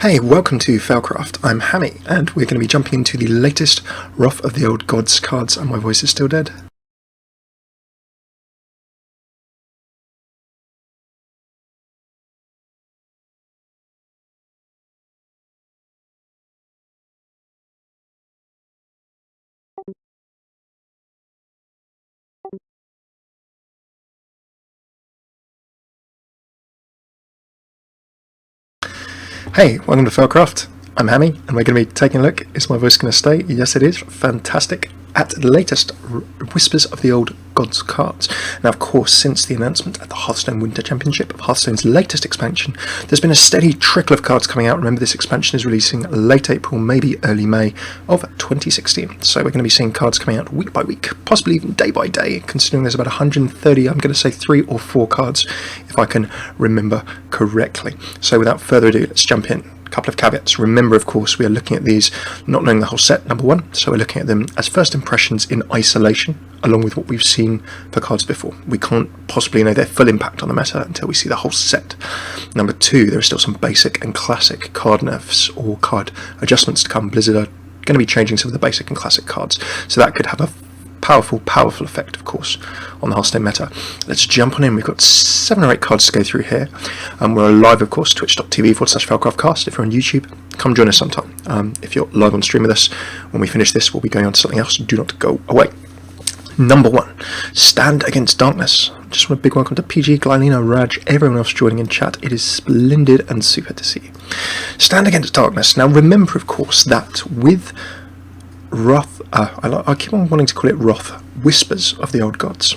Hey, welcome to FailCraft. I'm Hammeh, and we're going to be jumping into the latest Wrath of the Old Gods cards, and my voice is still dead. Hey, welcome to FailCraft. I'm Hammeh, and we're going to be taking a look. Is my voice going to stay? Yes, it is. Fantastic. At the latest Whispers of the Old Gods cards. Now, of course, since the announcement at the Hearthstone Winter Championship of Hearthstone's latest expansion, there's been a steady trickle of cards coming out. Remember, this expansion is releasing late April, maybe early May of 2016. So we're going to be seeing cards coming out week by week, possibly even day by day, considering there's about 130, I'm going to say 3 or 4 cards, if I can remember correctly. So without further ado, let's jump in. Couple of caveats. Remember, of course, we are looking at these not knowing the whole set, number one, so we're looking at them as first impressions in isolation, along with what we've seen for cards before. We can't possibly know their full impact on the meta until we see the whole set. Number two, there are still some basic and classic card nerfs or card adjustments to come. Blizzard are going to be changing some of the basic and classic cards, so that could have a powerful effect, of course, on the Hearthstone meta. Let's jump on in. We've got 7 or 8 cards to go through here. We're live, of course, twitch.tv/FailCraft Cast. If you're on YouTube, come join us sometime. If you're live on stream with us, when we finish this, we'll be going on to something else. Do not go away. Number 1, Stand Against Darkness. Just want a big welcome to PG, Glylina, Raj, everyone else joining in chat. It is splendid and super to see you. Stand Against Darkness. Now, remember, of course, that with Wrath, I keep on wanting to call it Wrath, Whispers of the Old Gods.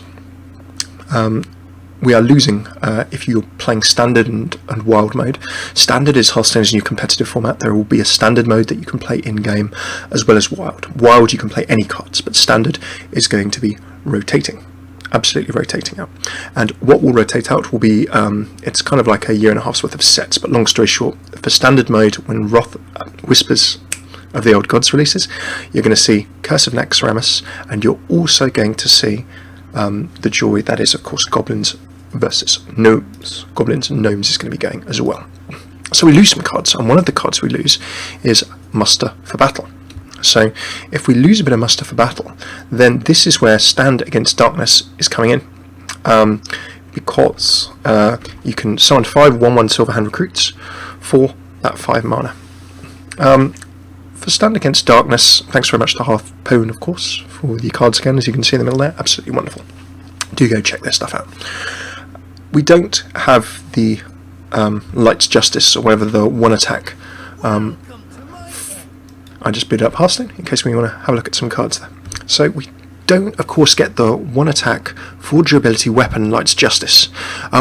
We are losing if you're playing Standard and Wild mode. Standard is Hearthstone's new competitive format. There will be a Standard mode that you can play in-game, as well as Wild. Wild, you can play any cards, but Standard is going to be rotating. Absolutely rotating out. And what will rotate out will be, it's kind of like a year and a half's worth of sets, but long story short, for Standard mode, when Wrath, Whispers of the Old Gods releases, you're going to see Curse of Naxxramas, and you're also going to see the joy that is, of course, Goblins versus Gnomes. Goblins and Gnomes is going to be going as well. So we lose some cards, and one of the cards we lose is Muster for Battle. So if we lose a bit of Muster for Battle, then this is where Stand Against Darkness is coming in, because you can summon 5 1/1 Silver Hand Recruits for that 5 mana. For Stand Against Darkness, thanks very much to Harpoon, of course, for the card scan, as you can see in the middle there. Absolutely wonderful. Do go check their stuff out. We don't have the Light's Justice, or whatever, the one attack. I just bid up Hearthstone, in case we want to have a look at some cards there. So we don't, of course, get the one attack full durability weapon Light's Justice,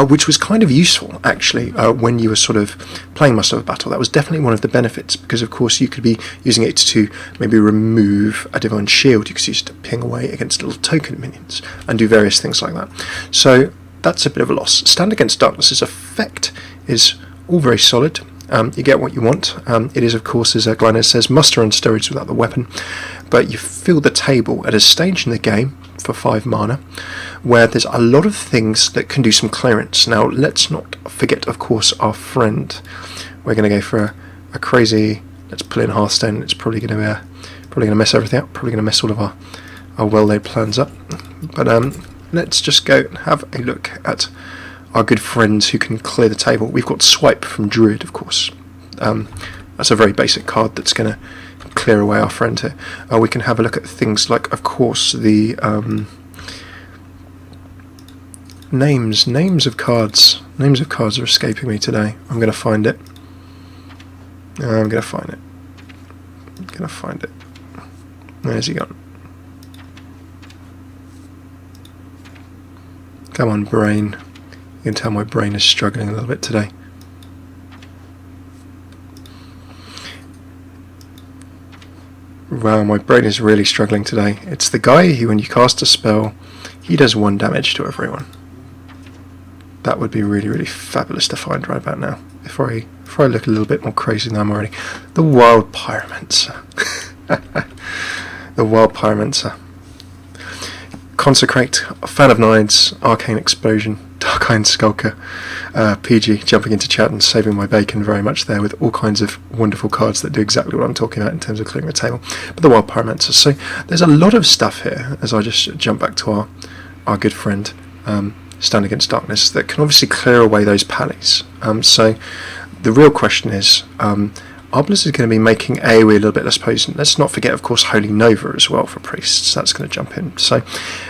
which was kind of useful, actually, when you were sort of playing Muster of Battle. That was definitely one of the benefits, because, of course, you could be using it to maybe remove a Divine Shield. You could use it to ping away against little token minions and do various things like that. So that's a bit of a loss. Stand Against Darkness's effect is all very solid. You get what you want. It is, of course, as Glylina says, muster on steroids without the weapon, but you fill the table at a stage in the game for 5 mana where there's a lot of things that can do some clearance. Now, let's not forget, of course, our friend. We're going to go for a crazy, let's pull in Hearthstone. It's probably going to mess everything up, probably going to mess all of our well-laid plans up. But let's just go and have a look at our good friends who can clear the table. We've got Swipe from Druid, of course. That's a very basic card that's going to clear away our friend here. We can have a look at things like, of course, the names of cards. Names of cards are escaping me today. I'm going to find it. I'm going to find it. Where's he gone? Come on, brain. You can tell my brain is struggling a little bit today. Wow, my brain is really struggling today. It's the guy who, when you cast a spell, he does 1 damage to everyone. That would be really, really fabulous to find right about now. If I look a little bit more crazy than I'm already. The Wild Pyromancer. The Wild Pyromancer. Consecrate, Fan of Nides, Arcane Explosion. Dark Iron Skulker, PG jumping into chat and saving my bacon very much there with all kinds of wonderful cards that do exactly what I'm talking about in terms of clearing the table. But the Wild Pyromancer. So there's a lot of stuff here, as I just jump back to our good friend Stand Against Darkness, that can obviously clear away those pallies. So the real question is, are Blizzard going to be making AoE a little bit less potent? Let's not forget, of course, Holy Nova as well for priests. That's going to jump in. So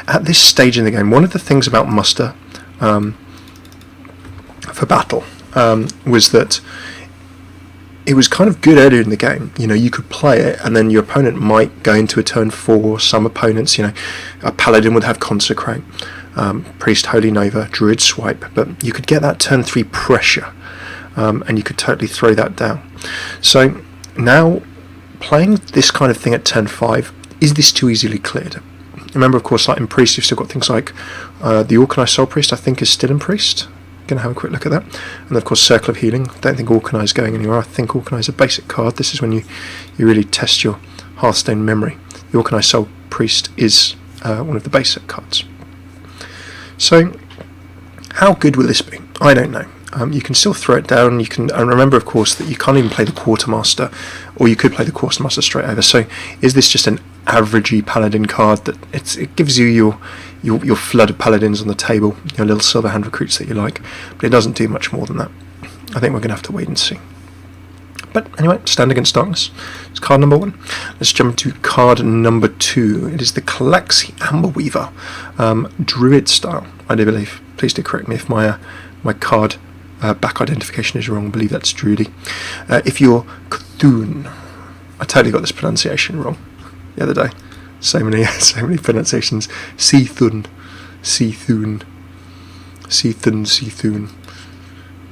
at this stage in the game, one of the things about muster for battle was that it was kind of good earlier in the game. You know, you could play it and then your opponent might go into a turn 4. Some opponents, you know, a paladin would have Consecrate, priest Holy Nova, druid Swipe, but you could get that turn 3 pressure and you could totally throw that down. So now playing this kind of thing at turn 5, is this too easily cleared? Remember, of course, like in priest, you've still got things like the Organized Soul Priest, I think, is still in priest. Going to have a quick look at that. And of course, Circle of Healing. I don't think Organize is going anywhere. I think Organize is a basic card. This is when you really test your Hearthstone memory. The Organized Soul Priest is one of the basic cards. So how good will this be? I don't know. You can still throw it down. You can, and remember, of course, that you can't even play the Quartermaster, or you could play the Quartermaster straight over. So is this just an averagey paladin card that it gives you your flood of paladins on the table, your little silver hand recruits that you like, but it doesn't do much more than that. I think we're going to have to wait and see. But anyway, Stand Against Darkness. It's card number 1. Let's jump to card number 2. It is the Calaxy Amberweaver, Druid style, I do believe. Please do correct me if my card back identification is wrong. I believe that's Druidy. If you're Cthulhu, I totally got this pronunciation wrong the other day. So many pronunciations. Cthulhu,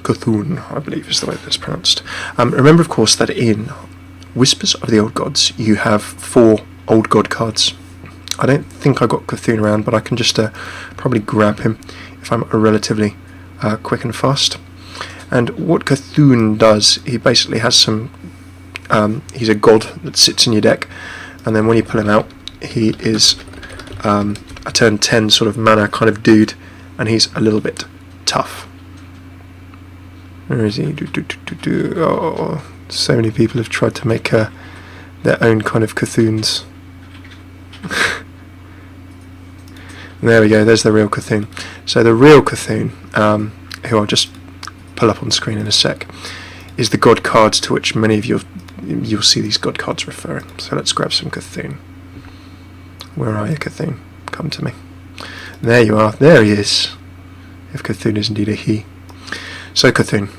Cthulhu, I believe is the way that's pronounced. Remember, of course, that in Whispers of the Old Gods, you have 4 Old God cards. I don't think I got Cthulhu around, but I can just probably grab him if I'm relatively quick and fast. And what Cthulhu does, he basically has some... he's a god that sits in your deck, and then when you pull him out, he is a turn 10 sort of mana kind of dude, and he's a little bit tough. Where is he? Oh, so many people have tried to make their own kind of Cthulhu's. There we go, there's the real Cthulhu. So the real Cthulhu, who I'll just pull up on screen in a sec, is the god cards to which many of you'll see these god cards referring. So let's grab some Cthulhu. Where are you, Cthulhu? Come to me. There you are. There he is. If Cthulhu is indeed a he. So Cthulhu.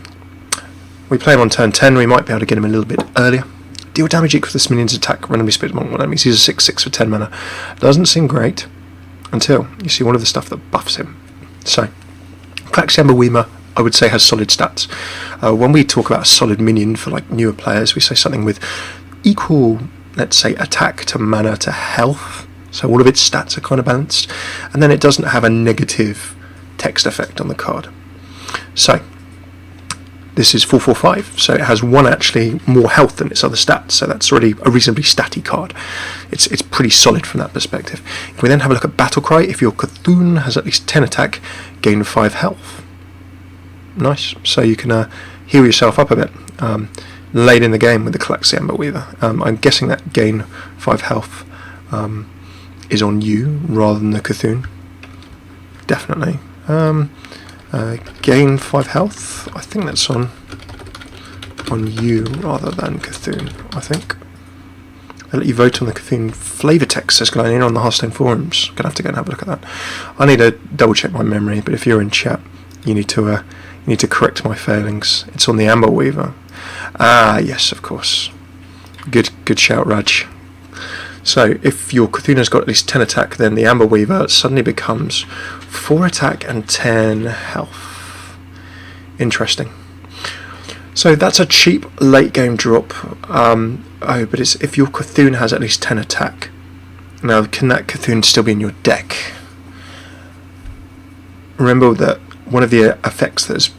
We play him on turn 10. We might be able to get him a little bit earlier. Deal damage equal to this minion's attack. Randomly split among one enemies. He's a 6/6 for 10 mana. Doesn't seem great until you see one of the stuff that buffs him. So, Calaxy Amberweaver, I would say, has solid stats. When we talk about a solid minion for like newer players, we say something with equal, let's say, attack to mana to health. So all of its stats are kind of balanced, and then it doesn't have a negative text effect on the card. So this is 4/4/5, so it has 1 actually more health than its other stats, so that's already a reasonably statty card. It's pretty solid from that perspective. If we then have a look at Battlecry, if your Cthulhu has at least 10 attack, gain 5 health. Nice, so you can heal yourself up a bit late in the game with the Calaxy Amberweaver. I'm guessing that gain 5 health is on you rather than the Cthulhu. Definitely. Gain 5 health, I think that's on you rather than Cthulhu, I think. I'll let you vote on the Cthulhu flavour text that's going in on the Hearthstone forums. Gonna have to go and have a look at that. I need to double check my memory, but if you're in chat, you need to correct my failings. It's on the Amberweaver. Ah, yes, of course. Good shout, Raj. So if your Cthulhu has got at least 10 attack, then the Amberweaver suddenly becomes 4 attack and 10 health. Interesting. So that's a cheap late game drop. But it's if your Cthulhu has at least 10 attack. Now, can that Cthulhu still be in your deck? Remember that one of the effects that's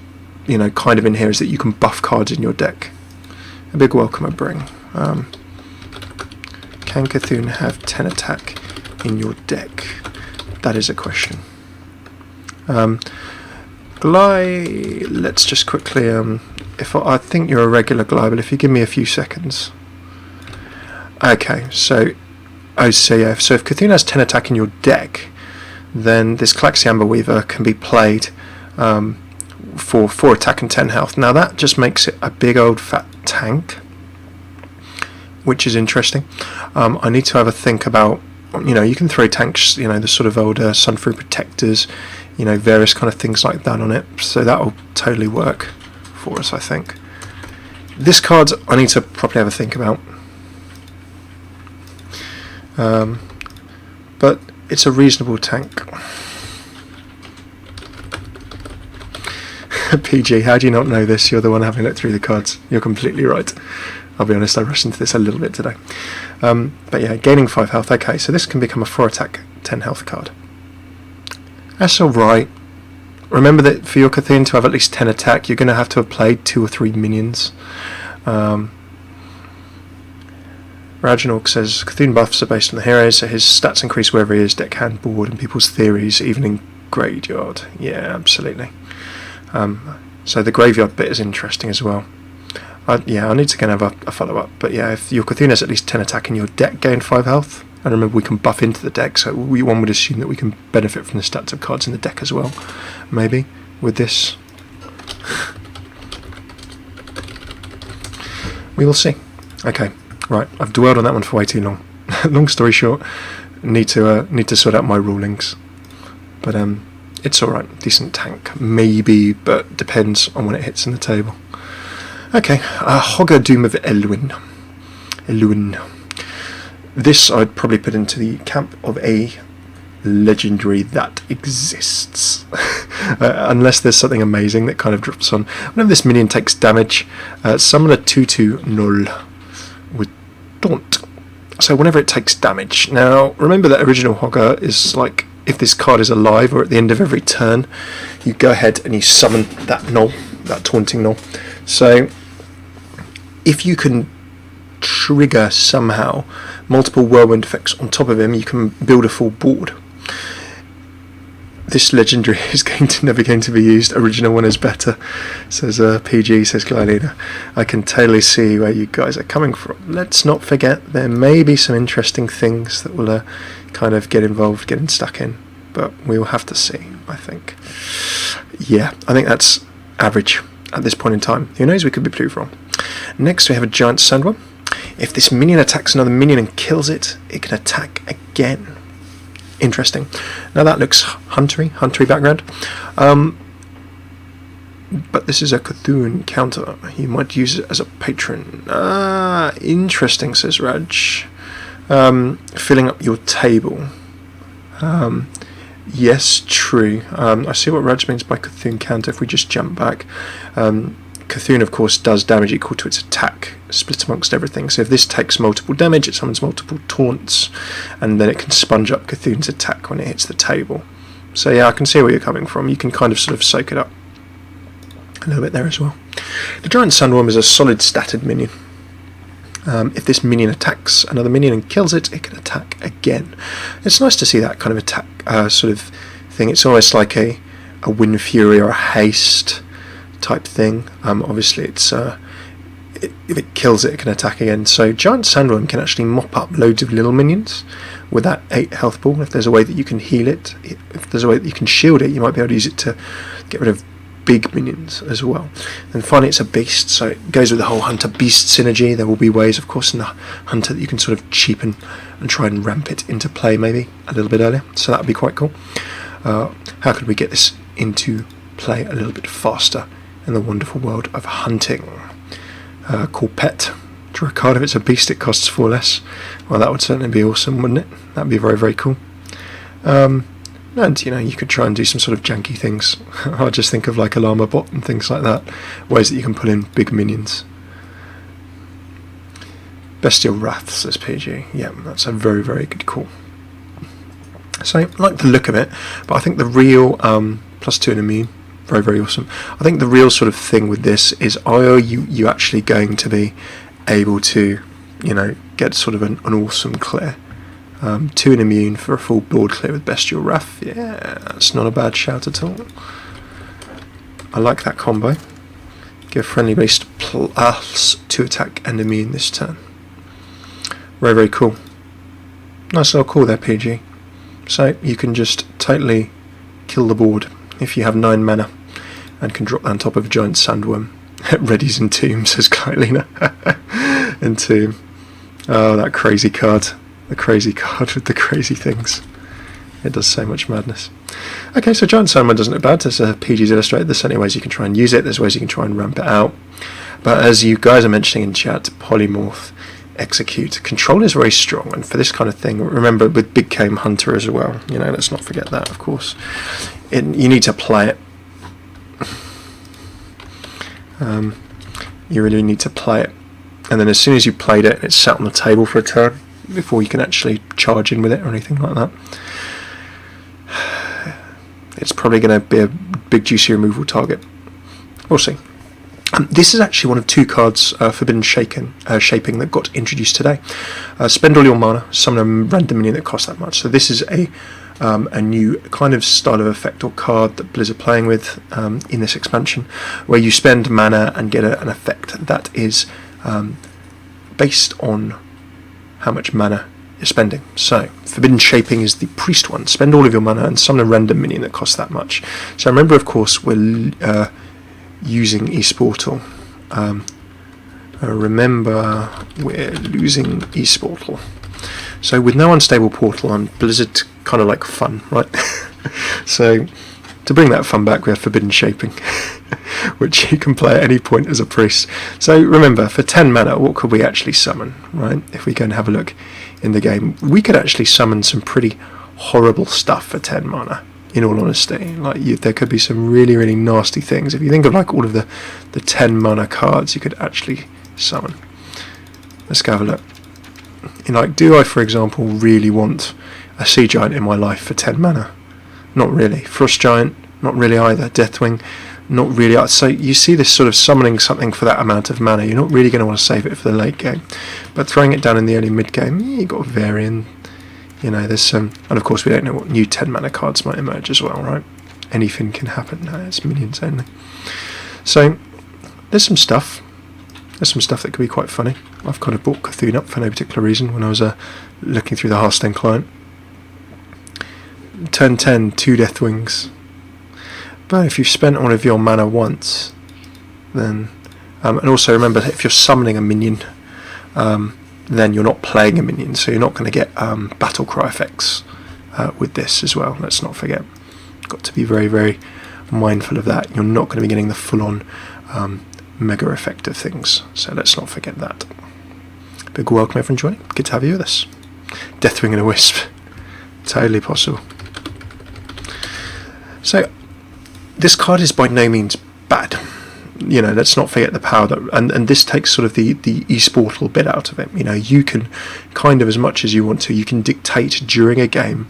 kind of in here is that you can buff cards in your deck. A big welcome I bring. Can Cthulhu have 10 attack in your deck? That is a question. Glide, let's just quickly, if I think you're a regular Glide, but if you give me a few seconds. Okay, so if Cthulhu has 10 attack in your deck, then this Amber Weaver can be played for 4 attack and 10 health. Now that just makes it a big old fat tank, which is interesting. I need to have a think about, you can throw tanks, the sort of old Sunfruit Protectors, various kind of things like that on it, so that'll totally work for us, I think. This card I need to properly have a think about, but it's a reasonable tank. PG, how do you not know this? You're the one having looked through the cards. You're completely right. I'll be honest, I rushed into this a little bit today. But yeah, gaining 5 health. Okay, so this can become a 4 attack, 10 health card. That's alright. Remember that for your Cthulhu to have at least 10 attack, you're going to have to have played 2 or 3 minions. Ragnarok says Cthulhu buffs are based on the heroes, so his stats increase wherever he is, deck, hand, board, and people's theories, even in graveyard. Yeah, absolutely. So the graveyard bit is interesting as well. I need to go and have a follow-up. But yeah, if your Cthulhu has at least 10 attack in your deck, gain 5 health. And remember, we can buff into the deck, so one would assume that we can benefit from the stats of cards in the deck as well. Maybe, with this. We will see. Okay, right, I've dwelled on that one for way too long. Long story short, need to sort out my rulings. But it's alright, decent tank. Maybe, but depends on when it hits in the table. Okay, Hogger Doom of Elwynn. This I'd probably put into the camp of a legendary that exists. Unless there's something amazing that kind of drops on. Whenever this minion takes damage, summon a 2/2 null with Daunt. So whenever it takes damage. Now, remember that original Hogger is like, if this card is alive or at the end of every turn, you go ahead and you summon that null, that taunting null. So if you can trigger somehow multiple whirlwind effects on top of him, you can build a full board. This legendary is never going to be used. Original one is better, says PG, says Glidina. I can totally see where you guys are coming from. Let's not forget there may be some interesting things that will kind of get involved, getting stuck in, but we will have to see, I think. Yeah, I think that's average at this point in time. Who knows, we could be proved wrong. Next we have a giant Sandworm. If this minion attacks another minion and kills it, it can attack again. Interesting. Now that looks huntery background. But this is a Cthulhu counter. You might use it as a patron. Interesting, says Raj. Filling up your table. Yes, true. I see what Raj means by Cthulhu counter if we just jump back. Cthulhu, of course, does damage equal to its attack, split amongst everything. So if this takes multiple damage, it summons multiple taunts, and then it can sponge up Cthulhu's attack when it hits the table. So yeah, I can see where you're coming from. You can kind of sort of soak it up a little bit there as well. The giant Sandworm is a solid statted minion. If this minion attacks another minion and kills it, it can attack again. It's nice to see that kind of attack sort of thing. It's almost like a Wind Fury or a Haste type thing. Obviously it's if it kills it, it can attack again. So giant Sandworm can actually mop up loads of little minions with that 8 health ball. If there's a way that you can heal it, if there's a way that you can shield it, you might be able to use it to get rid of big minions as well. And finally it's a beast, so it goes with the whole hunter beast synergy. There will be ways, of course, in the hunter that you can sort of cheapen and try and ramp it into play maybe a little bit earlier, so that would be quite cool. How could we get this into play a little bit faster in the wonderful world of hunting? Call pet. Draw a card. If it's a beast, it costs 4 less. Well, that would certainly be awesome, wouldn't it? That'd be very, very cool. And you could try and do some sort of janky things. I just think of like a llama bot and things like that. Ways that you can pull in big minions. Bestial Wrath, says PG. Yeah, that's a very, very good call. So I like the look of it, but I think the real +2 in immune, very, very awesome. I think the real sort of thing with this is, are you actually going to be able to, get sort of an awesome clear? 2 in immune for a full board clear with Bestial Wrath. Yeah, that's not a bad shout at all. I like that combo. Give friendly based +2 attack and immune this turn. Very, very cool. Nice little call there, PG. So you can just totally kill the board if you have 9 mana and can drop that on top of a giant sandworm. Readies Entomb, says Kylina. Entomb. Oh, that crazy card. The crazy card with the crazy things. It does so much madness. Okay, so giant sandworm doesn't look bad. There's a PG's illustrated. There's certainly ways you can try and use it. There's ways you can try and ramp it out. But as you guys are mentioning in chat, polymorph, execute. Control is very strong, and for this kind of thing, remember with Big Game Hunter as well, you know, let's not forget that, of course. You need to play it. You really need to play it. And then as soon as you played it, it's sat on the table for a turn before you can actually charge in with it or anything like that. It's probably going to be a big juicy removal target. We'll see. This is actually one of 2 cards, Forbidden Shaping, that got introduced today. Spend all your mana, summon a random minion that costs that much. So this is a new kind of style of effect or card that Blizzard are playing with in this expansion, where you spend mana and get an effect that is based on how much mana you're spending. So Forbidden Shaping is the priest one. Spend all of your mana and summon a random minion that costs that much. So remember, of course, we're using Esportal. Remember, we're losing Esportal. So with no unstable portal on, Blizzard kind of like fun, right? So to bring that fun back, we have Forbidden Shaping, which you can play at any point as a priest. So remember, for 10 mana, what could we actually summon, right? If we go and have a look in the game, we could actually summon some pretty horrible stuff for 10 mana. In all honesty, like there could be some really, really nasty things. If you think of like all of the 10 mana cards you could actually summon. Let's go have a look. Like, do I, for example, really want a Sea Giant in my life for 10 mana? Not really. Frost Giant, not really either. Deathwing, not really. So you see this sort of summoning something for that amount of mana. You're not really going to want to save it for the late game, but throwing it down in the early mid game, you got Varian. You know, there's some, and of course we don't know what new 10 mana cards might emerge as well, right? Anything can happen. No, it's minions only. So there's some stuff. There's some stuff that could be quite funny. I've kind of bought Cthulhu up for no particular reason when I was looking through the Hearthstone client. Turn 10, 2 Deathwings. But if you've spent all of your mana once, then and also remember, if you're summoning a minion, then you're not playing a minion, so you're not going to get battle cry effects with this as well. Let's not forget. Got to be very, very mindful of that. You're not going to be getting the full-on mega effect of things, so let's not forget that. Big welcome everyone joining. Good to have you with us. Deathwing and a Wisp. Totally possible. So this card is by no means bad. You know, let's not forget the power that, and this takes sort of the Esportal bit out of it. You know, you can kind of, as much as you want to, you can dictate during a game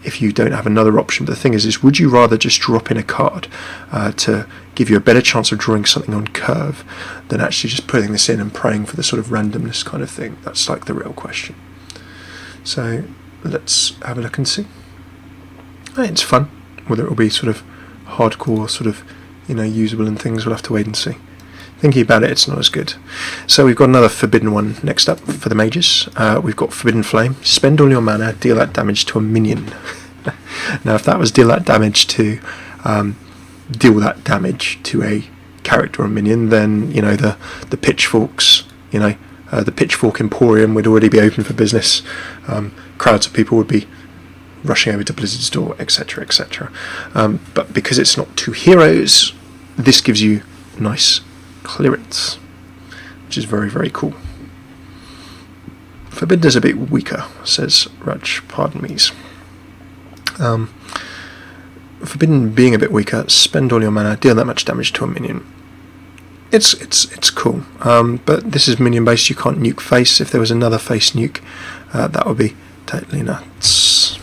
if you don't have another option. But the thing is would you rather just drop in a card to give you a better chance of drawing something on curve than actually just putting this in and praying for the sort of randomness kind of thing? That's like the real question. So let's have a look and see. It's fun. Whether it will be sort of hardcore, sort of, you know, usable and things, we'll have to wait and see. Thinking about it, it's not as good. So we've got another Forbidden one next up for the mages. We've got Forbidden Flame. Spend all your mana, deal that damage to a minion. Now, if that was deal that damage to a character or minion, then, you know, the pitchforks, you know, the Pitchfork Emporium would already be open for business. Crowds of people would be rushing over to Blizzard's door, etc., etc. But because it's not 2 heroes, this gives you nice clearance, which is very, very cool. Forbidden is a bit weaker, says Raj, pardon me. Forbidden being a bit weaker, spend all your mana, deal that much damage to a minion. It's cool, but this is minion based. You can't nuke face. If there was another face nuke, that would be totally nuts.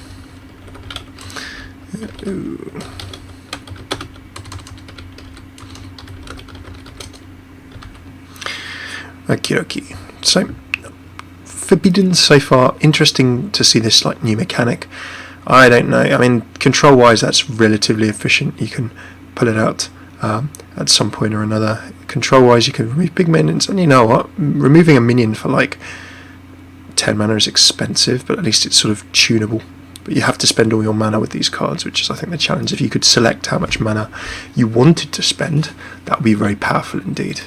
Okie dokie. So, Forbidden so far. Interesting to see this like new mechanic. I don't know. I mean, control-wise, that's relatively efficient. You can pull it out at some point or another. Control-wise, you can remove big minions, and you know what? Removing a minion for like 10 mana is expensive, but at least it's sort of tunable. But you have to spend all your mana with these cards, which is, I think, the challenge. If you could select how much mana you wanted to spend, that would be very powerful indeed.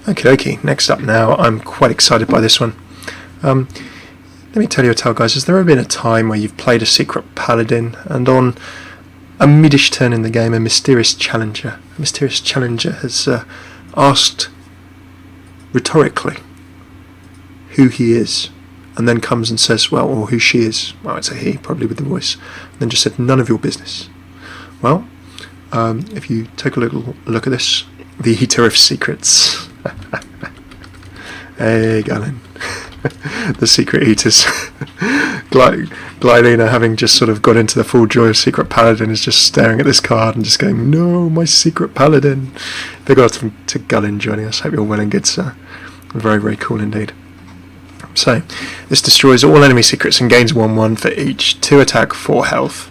Okay, next up now, I'm quite excited by this one. Let me tell you a tale, guys. Has there ever been a time where you've played a secret paladin, and on a midish turn in the game, a mysterious challenger has asked rhetorically who he is, and then comes and says, well, or who she is, well, I'd say he, probably with the voice, and then just said, none of your business. Well, if you take a little look at this, the Eater of Secrets. Hey, Galen. The Secret Eaters. Glylena, having just sort of got into the full joy of Secret Paladin, is just staring at this card and just going, no, my Secret Paladin. Big ups to Galen joining us. Hope you're well and good, sir. Very, very cool indeed. So, this destroys all enemy secrets and gains 1/1 for each. 2 attack, 4 health.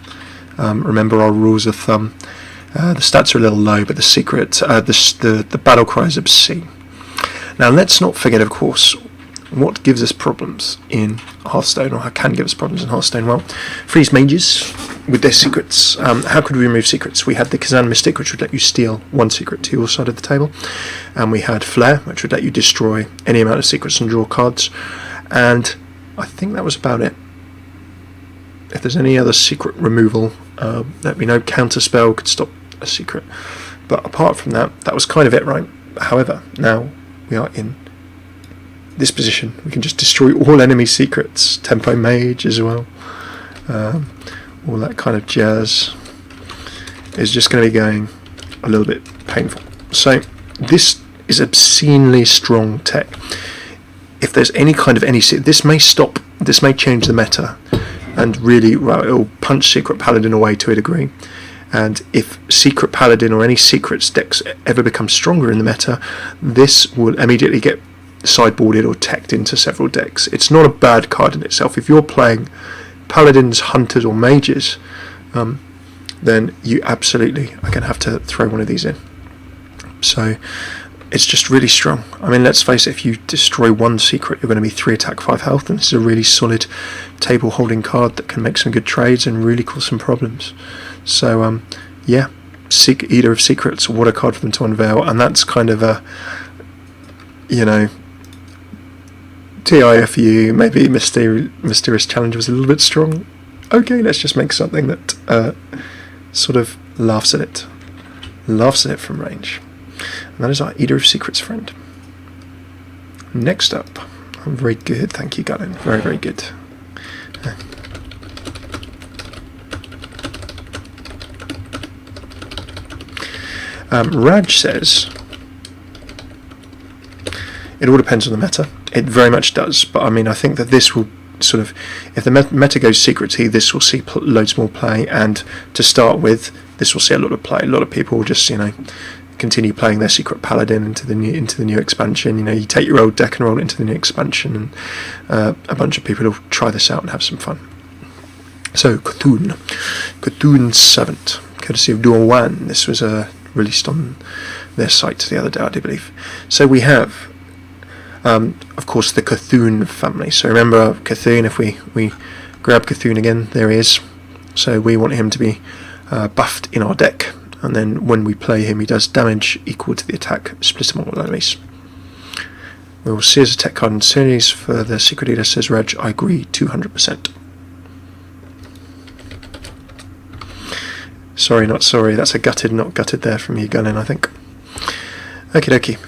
Remember our rules of thumb. The stats are a little low, but the secret, the battle cry is obscene. Now, let's not forget, of course, what gives us problems in Hearthstone, or how can give us problems in Hearthstone. Well, freeze mages with their secrets. How could we remove secrets? We had the Kazan Mystic, which would let you steal 1 secret to your side of the table, and we had Flare, which would let you destroy any amount of secrets and draw cards, and I think that was about it. If there's any other secret removal, let me know. Counterspell could stop a secret, but apart from that, that was kind of it, right? However, now we are in this position. We can just destroy all enemy secrets. Tempo Mage as well. All that kind of jazz is just going to be going a little bit painful. So this is obscenely strong tech. If there's any kind of this may stop, this may change the meta, and really, well, it'll punch Secret Paladin away to a degree. And if Secret Paladin or any secrets decks ever become stronger in the meta, this will immediately get sideboarded or teched into several decks. It's not a bad card in itself. If you're playing Paladins, Hunters or Mages, then you absolutely are going to have to throw one of these in. So it's just really strong. I mean, let's face it, if you destroy 1 secret, you're going to be 3 attack, 5 health, and this is a really solid table holding card that can make some good trades and really cause some problems. So, yeah, Eater of Secrets, what a card for them to unveil, and that's kind of a, you know, TIFU, maybe Mysterious Challenge was a little bit strong. Okay, let's just make something that sort of laughs at it from range. And that is our Eater of Secrets friend. Next up, very good, thank you, Galen, very, very good. Raj says, it all depends on the meta. It very much does, but I mean, I think that this will sort of, if the meta goes secrety, this will see loads more play, and to start with, this will see a lot of play. A lot of people will just, you know, continue playing their Secret Paladin into the new expansion. You know, you take your old deck and roll it into the new expansion, and a bunch of people will try this out and have some fun. So, Cthulhu Servant, courtesy of Dual One. This was released on their site the other day, I do believe. So we have, of course, the Cthulhu family. So remember Cthulhu, if we grab Cthulhu again, there he is. So we want him to be buffed in our deck, and then when we play him, he does damage equal to the attack split among all enemies. We will see as a tech card in series for the Secret Eater, says Reg. I agree 200%. Sorry, not sorry. That's a gutted, not gutted there from you, Gunnin, I think. Okie dokie.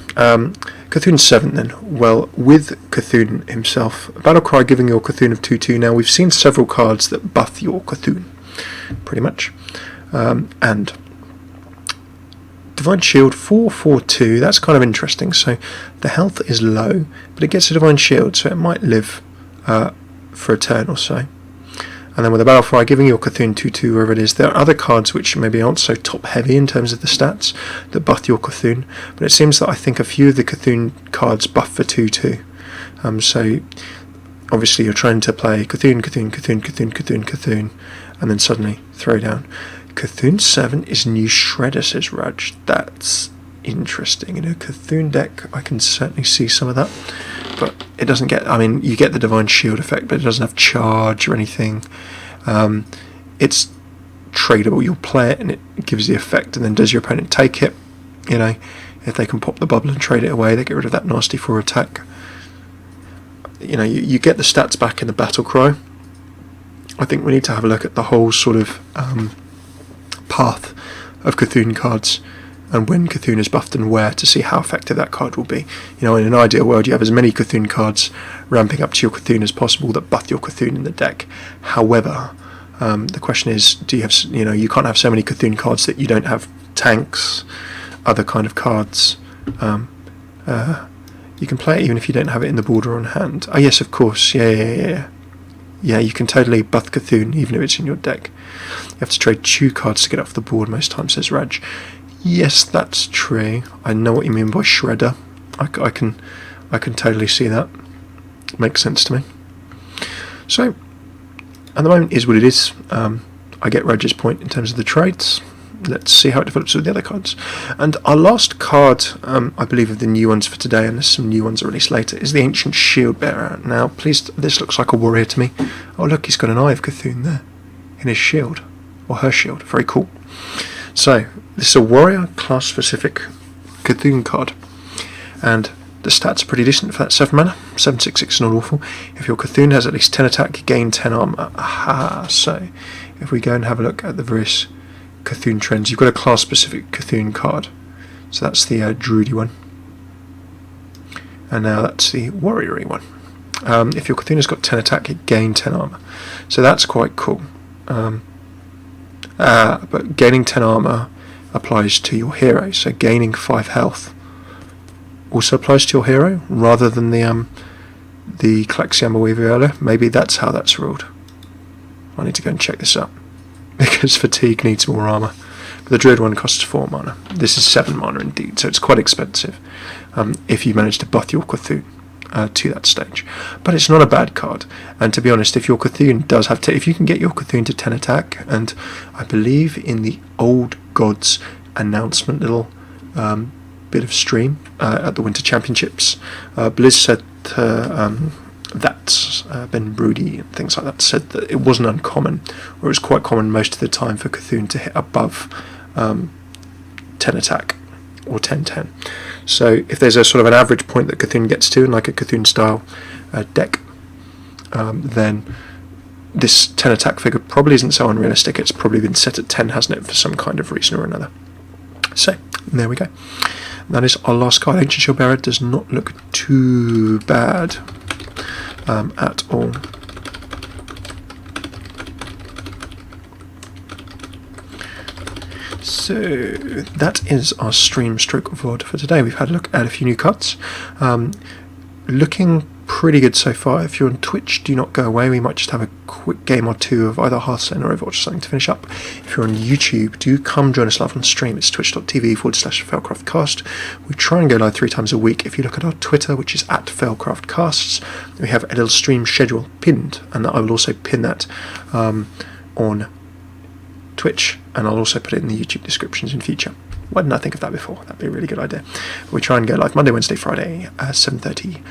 Cthulhu 7 then. Well, with Cthulhu himself, Battlecry giving your Cthulhu of 2/2. Now, we've seen several cards that buff your Cthulhu, pretty much. And Divine Shield 4/4/2. That's kind of interesting. So the health is low, but it gets a Divine Shield, so it might live for a turn or so. And then with the Battlefly giving your Cthulhu 2/2 wherever it is, there are other cards which maybe aren't so top heavy in terms of the stats that buff your Cthulhu, but it seems that I think a few of the Cthulhu cards buff for 2/2. So obviously you're trying to play Cthulhu, and then suddenly throw down. Cthulhu 7 is new Shredder, says Raj. That's interesting. In a Cthulhu deck, I can certainly see some of that, but it doesn't get, I mean, you get the Divine Shield effect, but it doesn't have charge or anything. It's tradable. You'll play it and it gives the effect, and then does your opponent take it? You know, if they can pop the bubble and trade it away, they get rid of that nasty 4 attack. You know, you get the stats back in the battle cry. I think we need to have a look at the whole sort of path of Cthulhu cards, and when Cthulhu is buffed and where, to see how effective that card will be. You know, in an ideal world, you have as many Cthulhu cards ramping up to your Cthulhu as possible that buff your Cthulhu in the deck. However, the question is, do you have, you know, you can't have so many Cthulhu cards that you don't have tanks, other kind of cards. You can play it even if you don't have it in the board or on hand. Oh yes, of course, yeah, you can totally buff Cthulhu even if it's in your deck. You have to trade 2 cards to get off the board most times, says Raj. Yes, that's true. I know what you mean by Shredder. I can totally see that. Makes sense to me. So, at the moment is what it is. I get Raj's point in terms of the trades. Let's see how it develops with the other cards. And our last card, I believe, of the new ones for today, unless some new ones are released later, is the Ancient Shield Bearer. Now, please, this looks like a warrior to me. Oh, look, he's got an Eye of Cthulhu there in his shield, or her shield. Very cool. So, this is a warrior class-specific Cthulhu card, and the stats are pretty decent for that 7 mana. 7/6/6 is not awful. If your Cthulhu has at least 10 attack, gain 10 armor. Aha! So, if we go and have a look at the various Cthulhu trends, you've got a class-specific Cthulhu card. So that's the Druidy one. And now that's the warrior-y one. If your Cthulhu's got 10 attack, it gain 10 armor. So that's quite cool. But gaining 10 armor applies to your hero, so gaining 5 health also applies to your hero, rather than the Clexiamma Weaver earlier. Maybe that's how that's ruled. I need to go and check this up, because fatigue needs more armor. But the Druid one costs 4 mana. This is 7 mana indeed, so it's quite expensive if you manage to buff your Cthulhu to that stage. But it's not a bad card, and to be honest, if your Cthulhu does have if you can get your Cthulhu to 10 attack, and I believe in the Old Gods announcement little bit of stream at the Winter Championships, Blizz said that Ben Broody and things like that said that it wasn't uncommon, or it was quite common most of the time for Cthulhu to hit above 10 attack or 10/10. So if there's a sort of an average point that Cthulhu gets to in like a Cthulhu style deck, then this 10 attack figure probably isn't so unrealistic. It's probably been set at 10, hasn't it, for some kind of reason or another. So there we go. That is our last card. Ancient Shield Bearer does not look too bad at all. So that is our stream stroke VOD for today. We've had a look at a few new cards. Looking pretty good so far. If you're on Twitch, do not go away. We might just have a quick game or two of either Hearthstone or Overwatch or something to finish up. If you're on YouTube, do come join us live on stream. It's twitch.tv/FailCraft Cast. We try and go live 3 times a week. If you look at our Twitter, which is at FailCraft Casts, we have a little stream schedule pinned, and I will also pin that on Twitch, and I'll also put it in the YouTube descriptions in future. Why didn't I think of that before? That'd be a really good idea. We try and go live Monday, Wednesday, Friday, 7:30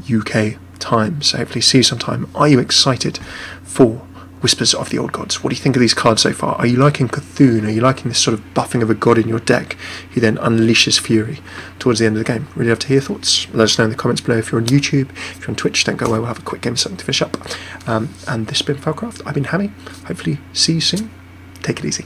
UK time. So hopefully see you sometime. Are you excited for Whispers of the Old Gods? What do you think of these cards so far? Are you liking Cthulhu? Are you liking this sort of buffing of a god in your deck who then unleashes fury towards the end of the game? Really love to hear your thoughts. Let us know in the comments below. If you're on YouTube, if you're on Twitch, don't go away. We'll have a quick game of something to finish up. And this has been FailCraft. I've been Hammeh. Hopefully see you soon. Take it easy.